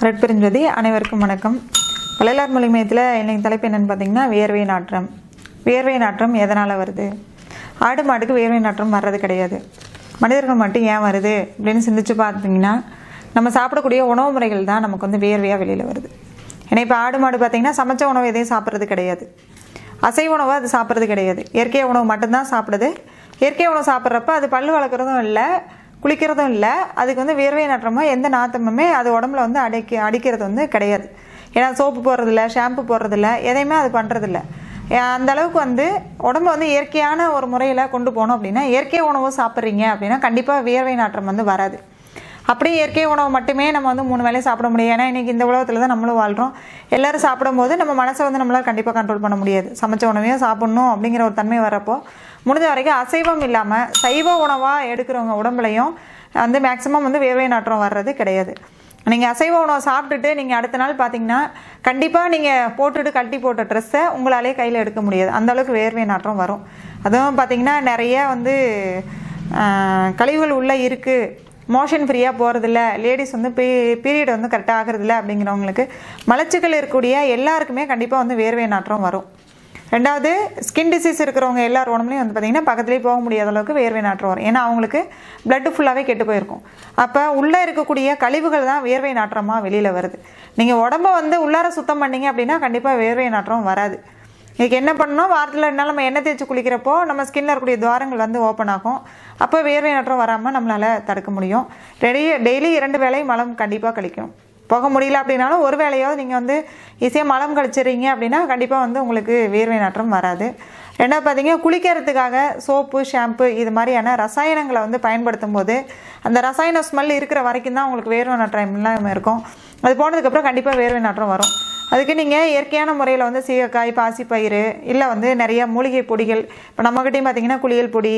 ரெட்பெருஞ்சோதி அனைவருக்கும் வணக்கம். வள்ளலார் மொழி மையத்தில் இன்னைக்கு தலைப்பு என்னென்னு பார்த்தீங்கன்னா வியர்வை நாற்றம். வியர்வை நாற்றம் எதனால் வருது? ஆடு மாடுக்கு வியர்வை நாற்றம் வர்றது கிடையாது, மனிதர்கள் மட்டும் ஏன் வருது அப்படின்னு சிந்திச்சு பார்த்தீங்கன்னா நம்ம சாப்பிடக்கூடிய உணவு முறைகள் தான் நமக்கு வந்து வியர்வையாக வெளியில் வருது. ஏன்னா இப்போ ஆடு மாடு பார்த்திங்கன்னா சமைச்ச உணவு எதையும் சாப்பிட்றது கிடையாது, அசைவ உணவு அது சாப்பிட்றது கிடையாது, இயற்கை உணவு மட்டும்தான் சாப்பிடுது. இயற்கை உணவு சாப்பிட்றப்ப அது பல் வளர்க்குறதும் இல்லை, குளிக்கிறதும் இல்லை, அதுக்கு வந்து வியர்வை நாற்றமோ எந்த நாற்றமுமே அது உடம்புல வந்து அடிக்கிறது வந்து கிடையாது. ஏன்னா சோப்பு போடுறதில்ல, ஷாம்பு போடுறதில்ல, எதையுமே அது பண்ணுறதில்ல. அந்த அளவுக்கு வந்து உடம்பு வந்து இயற்கையான ஒரு முறையில் கொண்டு போகணும் அப்படின்னா இயற்கை உணவு சாப்பிட்றீங்க அப்படின்னா கண்டிப்பாக வியர்வை நாற்றம் வந்து வராது. அப்படியே இயற்கை உணவு மட்டுமே நம்ம வந்து 3 வேளையும் சாப்பிட முடியும். ஏன்னா இன்றைக்கி இந்த உலகத்தில் தான் நம்மளும் வாழ்கிறோம். எல்லோரும் சாப்பிடும்போது நம்ம மனசை வந்து நம்மளால் கண்டிப்பாக கண்ட்ரோல் பண்ண முடியாது. சமைச்ச உணவையும் சாப்பிட்ணும் அப்படிங்கிற ஒரு தன்மை வரப்போ முடிஞ்ச வரைக்கும் அசைவம் இல்லாமல் சைவ உணவாக எடுக்கிறவங்க உடம்புலையும் வந்து மேக்ஸிமம் வந்து வியர்வை நாற்றம் வர்றது கிடையாது. நீங்கள் அசைவ உணவை சாப்பிட்டுட்டு நீங்கள் அடுத்த நாள் பார்த்தீங்கன்னா கண்டிப்பாக நீங்கள் போட்டுட்டு கழட்டி போட்ட ட்ரெஸ்ஸை உங்களாலே கையில் எடுக்க முடியாது, அந்தளவுக்கு வியர்வை நாற்றம் வரும். அதுவும் பார்த்திங்கன்னா நிறைய வந்து கழிவுகள் உள்ளே இருக்குது, மோஷன் ஃப்ரீயாக போகிறதில்ல, லேடிஸ் வந்து பீரியட் வந்து கரெக்டாக ஆகிறதில்ல அப்படிங்கிறவங்களுக்கு, மலச்சிக்கல் இருக்கக்கூடிய எல்லாருக்குமே கண்டிப்பாக வந்து வியர்வை நாற்றம் வரும். ரெண்டாவது ஸ்கின் டிசீஸ் இருக்கிறவங்க எல்லார் உடம்புலையும் வந்து பார்த்திங்கன்னா பக்கத்துலேயே போக முடியாத அளவுக்கு வியர்வை நாற்றம் வரும். ஏன்னா அவங்களுக்கு பிளட்டு ஃபுல்லாகவே கெட்டு போயிருக்கும். அப்போ உள்ளே இருக்கக்கூடிய கழிவுகள் தான் வியர்வை நாற்றமாக வெளியில் வருது. நீங்கள் உடம்பை வந்து உள்ளார சுத்தம் பண்ணிங்க அப்படின்னா கண்டிப்பாக வியர்வை நாற்றம் வராது. இதுக்கு என்ன பண்ணணும், வாரத்தில் 2 நாள் நம்ம எண்ணெய் தேய்ச்சி குளிக்கிறப்போ நம்ம ஸ்கின்னில் இருக்கக்கூடிய துவாரங்கள் வந்து ஓப்பன் ஆகும். அப்போ வியர்வை நாற்றம் வராமல் நம்மளால் தடுக்க முடியும். டெய்லி 2 வேளை மலம் கண்டிப்பாக கழிக்கணும். போக முடியல அப்படின்னாலும் ஒரு வேளையாவது நீங்கள் வந்து ஈஸியாக மலம் கழிச்சிடுறீங்க அப்படின்னா கண்டிப்பாக வந்து உங்களுக்கு வியர்வை நாற்றம் வராது. ரெண்டாவது பார்த்தீங்கன்னா குளிக்கிறதுக்காக சோப்பு, ஷாம்பு இது மாதிரியான ரசாயனங்களை வந்து பயன்படுத்தும் போது அந்த ரசாயன ஸ்மெல் இருக்கிற வரைக்கும் தான் உங்களுக்கு வியர்வை நாற்றம் எல்லாம் இருக்கும். அது போனதுக்கப்புறம் கண்டிப்பாக வியர்வை நாற்றம் வரும். அதுக்கு நீங்கள் இயற்கையான முறையில் வந்து சீகக்காய், பாசிப்பயிறு, இல்லை வந்து நிறைய மூலிகை பொடிகள், இப்போ நம்மகிட்டையும் பார்த்தீங்கன்னா குளியல் பொடி,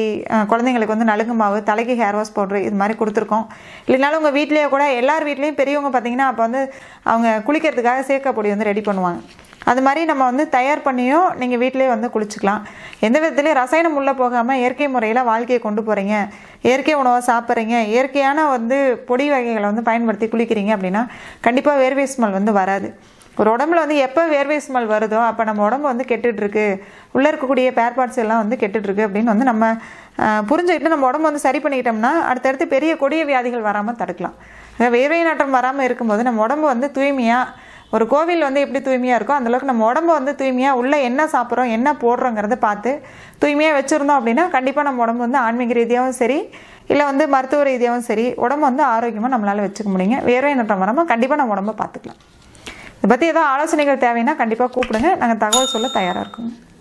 குழந்தைங்களுக்கு வந்து நலுங்கு மாவு, தலைக்கு ஹேர் வாஷ் பவுட்ரு இது மாதிரி கொடுத்துருக்கோம். இல்லைனாலும் உங்கள் வீட்லேயே கூட எல்லார் வீட்லேயும் பெரியவங்க பார்த்தீங்கன்னா அப்போ வந்து அவங்க குளிக்கிறதுக்காக சீகக்காய் பொடி வந்து ரெடி பண்ணுவாங்க. அது மாதிரி நம்ம வந்து தயார் பண்ணியும் நீங்கள் வீட்டிலே வந்து குளிச்சுக்கலாம். எந்த விதத்துலேயும் ரசாயனம் உள்ளே போகாமல் இயற்கை முறையில் வாழ்க்கையை கொண்டு போகிறீங்க, இயற்கை உணவை சாப்பிட்றீங்க, இயற்கையான வந்து பொடி வகைகளை வந்து பயன்படுத்தி குளிக்கிறீங்க அப்படின்னா கண்டிப்பாக வியர்வை ஸ்மெல் வந்து வராது. ஒரு உடம்புல வந்து எப்போ வியர்வை ஸ்மெல் வருதோ அப்போ நம்ம உடம்பு வந்து கெட்டுட்ருக்கு, உள்ளே இருக்கக்கூடிய பேர் பார்ட்ஸ் எல்லாம் வந்து கெட்டுட்ருக்கு அப்படின்னு வந்து நம்ம புரிஞ்சுக்கிட்டு நம்ம உடம்பு வந்து சரி பண்ணிக்கிட்டோம்னா அடுத்தடுத்து பெரிய கொடிய வியாதிகள் வராமல் தடுக்கலாம். வியர்வை நாற்றம் வராமல் இருக்கும்போது நம்ம உடம்பு வந்து தூய்மையாக, ஒரு கோவில் வந்து எப்படி தூய்மையாக இருக்கோ அந்தளவுக்கு நம்ம உடம்பு வந்து தூய்மையாக உள்ளே என்ன சாப்பிட்றோம் என்ன போடுறோங்கிறத பார்த்து தூய்மையாக வச்சுருந்தோம் அப்படின்னா கண்டிப்பாக நம்ம உடம்பு வந்து ஆன்மீக ரீதியாகவும் சரி, இல்லை வந்து மருத்துவ ரீதியாகவும் சரி உடம்பு வந்து ஆரோக்கியமாக நம்மளால் வச்சுக்க முடியுங்க. வியர்வை நாற்றம் வராமல் கண்டிப்பாக நம்ம உடம்பை பார்த்துக்கலாம். இதை பற்றி ஏதாவது ஆலோசனைகள் தேவைன்னா கண்டிப்பாக கூப்பிடுங்க, நாங்கள் தகவல் சொல்ல தயாராக இருக்கோங்க.